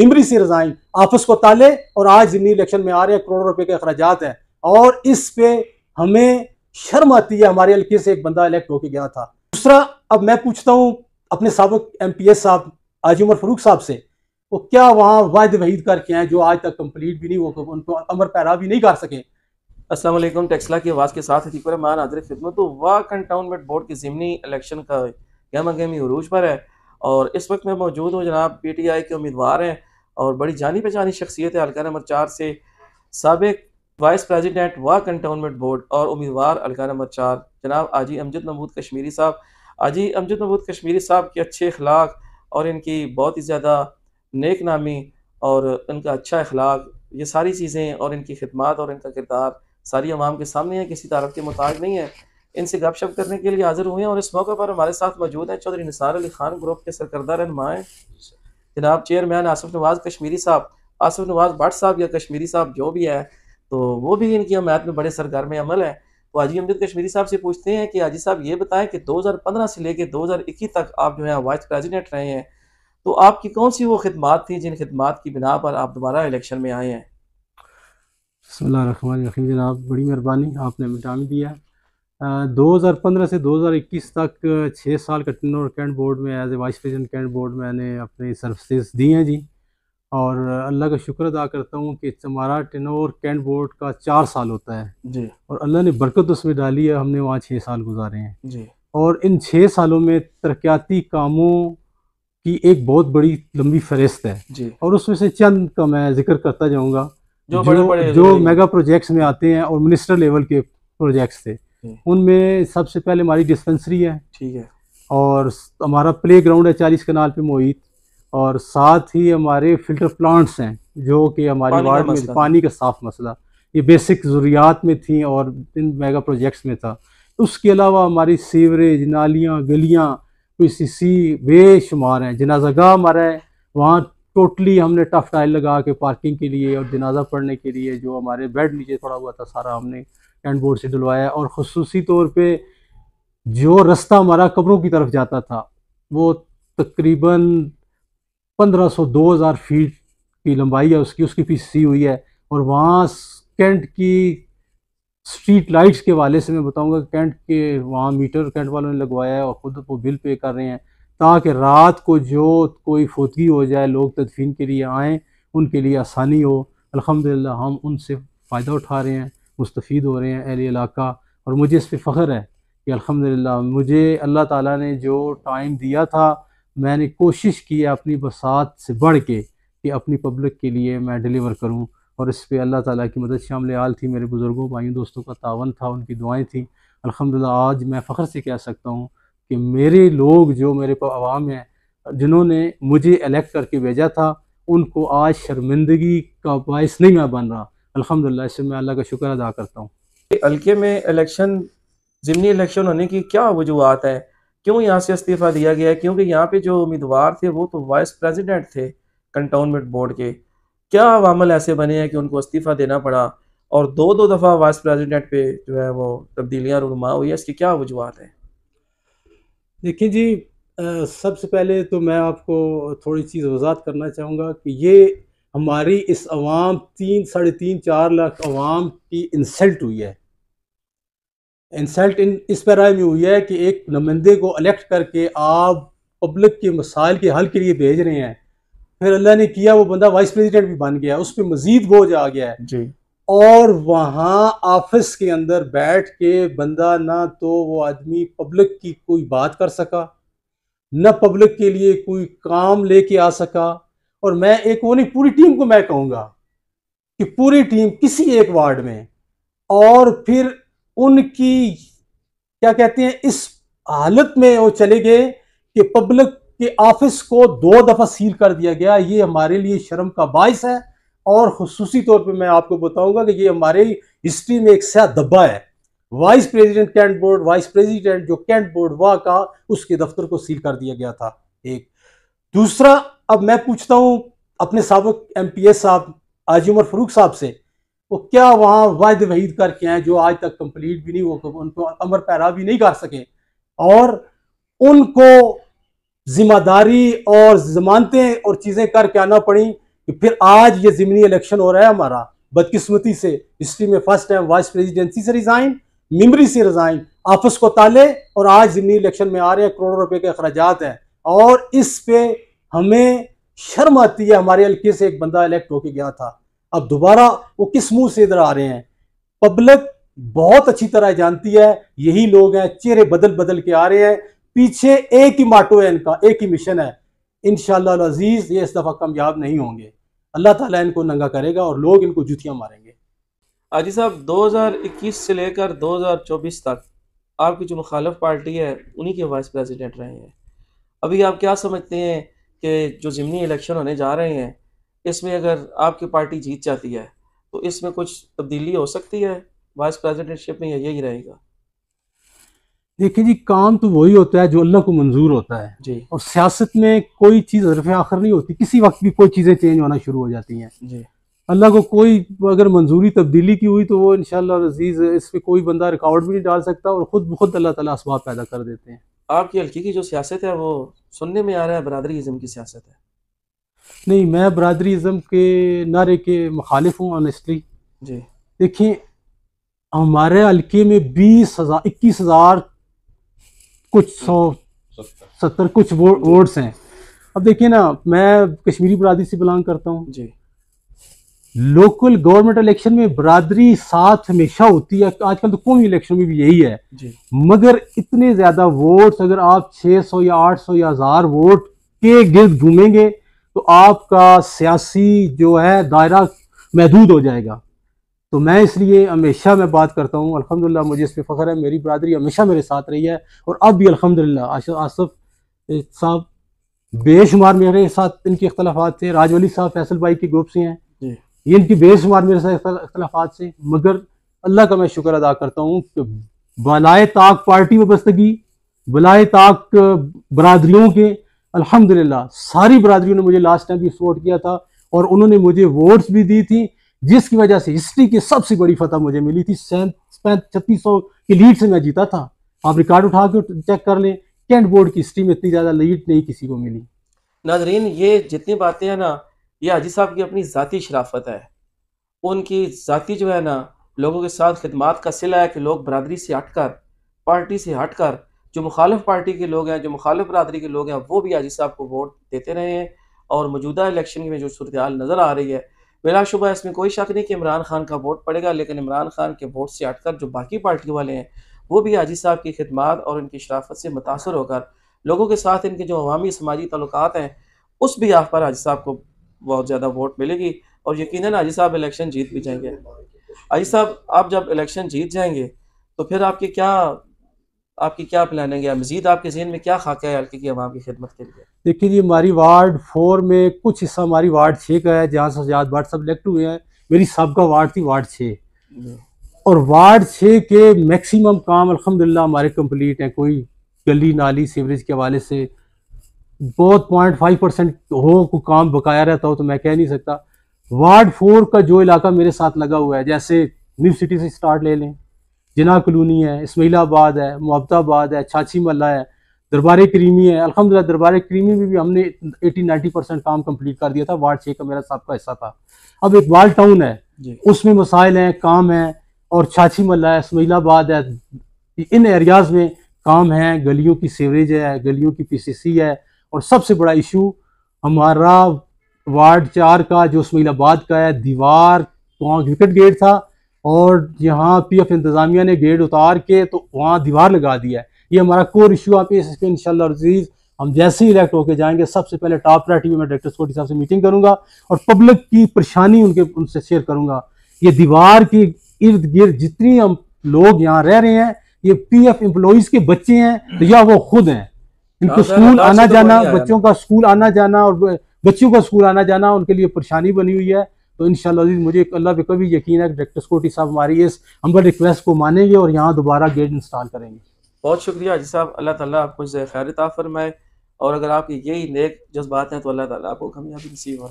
Memory से resign, office को ताले, और आज ज़िमनी इलेक्शन में आ रहे हैं, करोड़ों रुपए के अखराजात हैं, और इस पे हमें शर्म आती है। हमारे हल्के से एक बंदा इलेक्ट होके गया था। दूसरा, अब मैं पूछता हूँ अपने साबिक MPS साहब हाजी उमर फारूक साहब से, वो क्या वहाँ वायदे वहीद करके हैं जो आज तक कंप्लीट भी नहीं हो, उनको अमर पैरा भी नहीं कर सके। अस्सलाम वालेकुम। टेक्सला की आवाज़ के साथ अतीक रहमान हाज़िर खिदमत। तो वाह कंटोनमेंट बोर्ड की ज़िमनी इलेक्शन का गहमा गहमी उरूज पर है, और इस वक्त मैं मौजूद हूँ। जनाब PTI के उम्मीदवार हैं और बड़ी जानी पहचानी शख्सियत है हल्का नंबर 4 से, साबिक वाइस प्रेसिडेंट वाह कंटोनमेंट बोर्ड और उम्मीदवार हल्का नंबर 4 जनाब हाजी अमजद महमूद कश्मीरी साहब। हाजी अमजद महमूद कश्मीरी साहब के अच्छे अखलाक और इनकी बहुत ही ज़्यादा नेक नामी और इनका अच्छा अखलाक, ये सारी चीज़ें और इनकी खिदमत और इनका किरदार सारी अवाम के सामने है, किसी तारफ़ के मुताबिक नहीं है। इनसे गपशप करने के लिए हाज़िर हुए हैं, और इस मौके पर हमारे साथ मौजूद हैं चौधरी निसार अली खान ग्रुप के सरकर्दा रहनुमा जनाब चेयरमैन आसिफ नवाज़ कश्मीरी साहब, आसिफ नवाज़ भट्ट साहब या कश्मीरी साहब जो भी है, तो वो भी इनकी हमायत में बड़े सरगर्म अमल है। तो हाजी अमजद कश्मीरी साहब से पूछते हैं कि हाजी साहब ये बताएं कि 2015 से लेकर 2021 तक आप जो है वाइस प्रेसिडेंट रहे हैं, तो आपकी कौन सी वो खिदमात थी जिन खिदमात की बिना पर आप दोबारा इलेक्शन में आए हैं? बिस्मिल्लाहिर्रहमानिर्रहीम जनाब, बड़ी मेहरबानी, आपने टाइम दिया। 2015 से 2021 तक 6 साल का टेन्योर कैंट बोर्ड में as a vice president cantt board मैंने अपनी सर्विसेज दी हैं जी, और अल्लाह का शुक्र अदा करता हूँ कि हमारा टेन्योर कैंट बोर्ड का 4 साल होता है जी और अल्लाह ने बरकत उसमें डाली है। हमने वहाँ 6 साल गुजारे हैं जी। और इन 6 सालों में तरक्याती कामों की एक बहुत बड़ी लंबी फहरिस्त है, जी। और उसमें से चंद का मैं जिक्र करता जाऊँगा जो बड़े बड़े जो मेगा प्रोजेक्ट्स में आते हैं और मिनिस्टर लेवल के प्रोजेक्ट्स थे। उनमें सबसे पहले हमारी डिस्पेंसरी है, ठीक है, और हमारा प्ले ग्राउंड है 40 कनाल पे मोहित, और साथ ही हमारे फिल्टर प्लांट्स हैं जो कि हमारी वार्ड में पानी का साफ मसला, ये बेसिक ज़रूरियात में थी और इन मेगा प्रोजेक्ट्स में था। उसके अलावा हमारी सीवरेज, नालियाँ, गलियाँ, PCC बेशुमार हैं। जनाज़ागाह हमारा है, वहाँ टोटली हमने टफ टाइल लगा के पार्किंग के लिए और जनाजा पढ़ने के लिए जो हमारे बेड नीचे पड़ा हुआ था सारा हमने कैंट बोर्ड से डलवाया। और ख़ुसूसी तौर पे जो रास्ता हमारा कब्रों की तरफ जाता था वो तकरीबन 1500-2000 फीट की लंबाई है उसकी PCC हुई है। और वहाँ कैंट की स्ट्रीट लाइट्स के वाले से मैं बताऊंगा, कैंट के वहाँ मीटर कैंट वालों ने लगवाया है और ख़ुद वो बिल पे कर रहे हैं, ताकि रात को जो कोई फोतगी हो जाए लोग तदफीन के लिए आएँ, उनके लिए आसानी हो। अल्हम्दुलिल्लाह हम उनसे फ़ायदा उठा रहे हैं, मुस्तफ़ीद हो रहे हैं अहले इलाका, और मुझे इस पर फ़ख्र है कि अल्हम्दुलिल्लाह मुझे अल्लाह ताला ने जो टाइम दिया था मैंने कोशिश की है अपनी बसात से बढ़ के कि अपनी पब्लिक के लिए मैं डिलीवर करूँ, और इस पे अल्लाह ताला की मदद शामिल आल थी, मेरे बुज़ुर्गों भाइयों दोस्तों का तावन था, उनकी दुआएं थी। अल्हम्दुलिल्लाह आज मैं फ़ख्र से कह सकता हूँ कि मेरे लोग जो मेरे आवाम हैं जिन्होंने मुझे इलेक्ट करके भेजा था, उनको आज शर्मिंदगी का बायस नहीं मैं बन रहा। अल्हम्दुलिल्लाह इससे मैं अल्लाह का शुक्र अदा करता हूँ। हल्के में इलेक्शन, ज़िमनी इलेक्शन होने की क्या वजूहत है? क्यों यहाँ से इस्तीफ़ा दिया गया है? क्योंकि यहाँ पे जो उम्मीदवार थे वो तो वाइस प्रेसिडेंट थे कंटोनमेंट बोर्ड के। क्या अवामल ऐसे बने हैं कि उनको इस्तीफ़ा देना पड़ा, और दो दफ़ा वाइस प्रेसिडेंट पे जो है वो तब्दीलियाँ रूनुमा हुई है, इसकी क्या वजूहत है? देखिए जी, सबसे पहले तो मैं आपको थोड़ी चीज़ वजाहत करना चाहूँगा कि ये हमारी इस अवाम 3-3.5-4 लाख अवाम की इंसल्ट हुई है। इंसल्ट इस पैराए में हुई है कि एक नुमाइंदे को इलेक्ट करके आप पब्लिक के मसाइल के हल के लिए भेज रहे हैं, फिर अल्लाह ने किया वो बंदा वाइस प्रेसिडेंट भी बन गया, उस पर मजीद बोझ आ गया है जी। और वहाँ ऑफिस के अंदर बैठ के बंदा ना तो वो आदमी पब्लिक की कोई बात कर सका, न पब्लिक के लिए कोई काम लेके आ सका। और मैं एक वो नहीं, पूरी टीम को मैं कहूँगा कि पूरी टीम किसी एक वार्ड में, और फिर उनकी क्या कहते हैं इस हालत में वो चले गए कि पब्लिक के ऑफिस को 2 दफ़ा सील कर दिया गया। ये हमारे लिए शर्म का बायस है, और खुसूसी तौर पे मैं आपको बताऊंगा कि ये हमारे हिस्ट्री में एक सया धब्बा है। Vice president cantt board, vice president जो कैंट बोर्ड हुआ का, उसके दफ्तर को सील कर दिया गया था। एक दूसरा, अब मैं पूछता हूं अपने साबिक MPS साहब हाजी उमर फारूक साहब से, वो क्या वहाँ वायदे वहीद करके हैं जो आज तक कंप्लीट भी नहीं हो, उनको अमर पैरा भी नहीं कर सके, और उनको जिम्मेदारी और जमानतें और चीज़ें करके आना पड़ी कि फिर आज ये ज़िमनी इलेक्शन हो रहा है हमारा, बदकिस्मती से हिस्ट्री में फर्स्ट टाइम वाइस प्रेसिडेंसी से रिजाइन, मेमरी से रिजाइन, ऑफिस को ताले, और आज ज़िमनी इलेक्शन में आ रहे हैं, करोड़ों रुपए के अखराजात हैं। और इस पे हमें शर्म आती है, हमारे हल्के से एक बंदा इलेक्ट होके गया था, अब दोबारा वो किस मुंह से इधर आ रहे हैं। पब्लिक बहुत अच्छी तरह जानती है, यही लोग हैं, चेहरे बदल बदल के आ रहे हैं, पीछे एक ही माटो है इनका, एक ही मिशन है। इंशाअल्लाह अजीज ये इस दफा कामयाब नहीं होंगे, अल्लाह ताला इनको नंगा करेगा और लोग इनको जूतियां मारेंगे। हाजी साहब 2021 से लेकर 2024 तक आपकी जो मुखालिफ पार्टी है उन्हीं के वाइस प्रेसिडेंट रहे हैं। अभी आप क्या समझते हैं कि जो ज़िमनी इलेक्शन होने जा रहे हैं, इसमें अगर आपकी पार्टी जीत जाती है तो इसमें कुछ तब्दीली हो सकती है वाइस प्रेसिडेंटशिप में, या यही रहेगा? देखिए जी, काम तो वही होता है जो अल्लाह को मंजूर होता है जी और सियासत में कोई चीज़ हरफ आखिर नहीं होती, किसी वक्त भी कोई चीज़ें चेंज होना शुरू हो जाती हैं। जी अल्लाह को कोई अगर मंजूरी तब्दीली की हुई तो वो इंशाअल्लाह अजीज इस पे कोई बंदा रिकॉर्ड भी नहीं डाल सकता, और ख़ुद ब खुद अल्लाह ताला असबाब पैदा कर देते हैं। आपकी हल्की की जो सियासत है वो सुनने में आ रहा है बरादरीज़म की सियासत है। नहीं, मैं बरादरीज़म के नारे के मुखालिफ हूँ ऑनेस्टली। जी देखिए, हमारे हल्के में 20,000 21,000 कुछ 170 कुछ वोट्स हैं। अब देखिए ना, मैं कश्मीरी बरादरी से बिलोंग करता हूँ। जी लोकल गवर्नमेंट इलेक्शन में बरादरी साथ हमेशा होती है, आजकल तो कौमी इलेक्शन में भी यही है। जी मगर इतने ज्यादा वोट्स अगर आप 600 या 800 या 1000 वोट के गिर्द घूमेंगे तो आपका सियासी जो है दायरा महदूद हो जाएगा। तो मैं इसलिए हमेशा मैं बात करता हूँ, अल्हम्दुलिल्लाह मुझे इस पर फ़ख्र है, मेरी बरादरी हमेशा मेरे साथ रही है और अब भी अल्हम्दुलिल्लाह। आसफ साहब बेशुमार मेरे साथ इनके इख्तलाफात थे, राजवली साहब फैसल भाई के ग्रुप से हैं, ये इनकी बेशुमार मेरे साथ इख्तलाफात से, मगर अल्लाह का मैं शुक्र अदा करता हूँ कि बलाए ताक पार्टी वाबस्तगी, बलाए ताक बरादरियों के अल्हम्दुलिल्लाह सारी बरादरियों ने मुझे लास्ट टाइम भी सपोर्ट किया था और उन्होंने मुझे वोट्स भी दी थी, जिसकी वजह से हिस्ट्री की सबसे बड़ी फतह मुझे मिली थी। 3600 की लीड से मैं जीता था। आप रिकॉर्ड उठा के चेक कर लें, कैंट बोर्ड की हिस्ट्री में इतनी ज़्यादा लीड नहीं किसी को मिली। नाज़रीन, ये जितनी बातें हैं ना, ये हाजी साहब की अपनी ज़ाती शराफत है, उनकी ज़ाती जो है ना लोगों के साथ खिदमात का सिला है कि लोग बरादरी से हटकर, पार्टी से हटकर, जो मुखालिफ पार्टी के लोग हैं, जो मुखालिफ बरादरी के लोग हैं, वो भी हाजी साहब को वोट देते रहे हैं। और मौजूदा इलेक्शन में जो सूरत हाल नज़र आ रही है, बिलाशुबा इसमें कोई शक नहीं कि इमरान खान का वोट पड़ेगा, लेकिन इमरान खान के वोट से हटकर जो बाकी पार्टी वाले हैं वो भी हाजी साहब की खिदमात और इनकी शराफत से मुतासर होकर लोगों के साथ इनके जो अवामी समाजी ताल्लुकात हैं उस बिहाफ पर हाजी साहब को बहुत ज़्यादा वोट मिलेगी और यकीनन हाजी साहब इलेक्शन जीत भी जाएंगे। हाजी साहब, आप जब इलेक्शन जीत जाएंगे तो फिर आपकी क्या प्लानिंग है, मजीद आपके ज़हन में क्या खाका है हल्के की अवाम की खिदमत के लिए? देखिए जी, हमारी वार्ड 4 में कुछ हिस्सा हमारी वार्ड 6 का है, जहाँ से ज़्यादा वार्ड सब इलेक्ट हुए हैं। मेरी सबका वार्ड थी वार्ड 6 और वार्ड 6 के मैक्सिमम काम अल्हम्दुलिल्लाह हमारे कंप्लीट हैं। कोई गली नाली सीवरेज के हवाले से बहुत 0.5% हो, कोई काम बकाया रहता हो तो मैं कह नहीं सकता। वार्ड 4 का जो इलाका मेरे साथ लगा हुआ है, जैसे न्यू सिटी से स्टार्ट ले लें, जिना कॉलोनी है, इस्माइलाबाद है, मोहब्बताबाद है, छाछी महल्ला है, दरबार करीमी है। अल्हम्दुलिल्लाह दरबार करीमी में भी हमने 80-90% काम कंप्लीट कर दिया था। वार्ड 6 का मेरा सबका हिस्सा था। अब एक वाल टाउन है, उसमें मसाइल हैं, काम है, और छाछी महल्ला है, इस्माइलाबाद है, इन एरियाज में काम है, गलियों की सीवरेज है, गलियों की PCC है। और सबसे बड़ा इशू हमारा वार्ड 4 का जो इस्माइलाबाद का है, दीवार वहाँ विकेट गेट था और यहाँ PF इंतज़ामिया ने गेट उतार के तो वहाँ दीवार लगा दिया है। ये हमारा कोर इशू आप इस पर इंशाल्लाह अज़ीज़ हम जैसे ही इलेक्ट होके जाएंगे सबसे पहले टॉप प्रायोरिटी में मैं डायरेक्टर सिक्योरिटी साहब से मीटिंग करूंगा और पब्लिक की परेशानी उनसे शेयर करूंगा। ये दीवार के इर्द गिर्द जितनी हम लोग यहाँ रह रहे हैं, ये PF एम्प्लॉइज के बच्चे हैं तो या वो खुद हैं, इनको स्कूल आना जाना, बच्चों का स्कूल आना जाना और बच्चों का स्कूल आना जाना उनके लिए परेशानी बनी हुई है। तो इंशाल्लाह मुझे अल्लाह पे कभी यकीन है कि डायरेक्टर सिक्योरिटी साहब हमारी इस हम्बल रिक्वेस्ट को मानेंगे और यहाँ दोबारा गेट इंस्टॉल करेंगे। बहुत शुक्रिया हाजी साहब, अल्लाह ताला आपको खैर अता फरमाए और अगर आपकी यही नेक जज्बात हैं तो अल्लाह ताला आपको कामयाबी नसीब हो।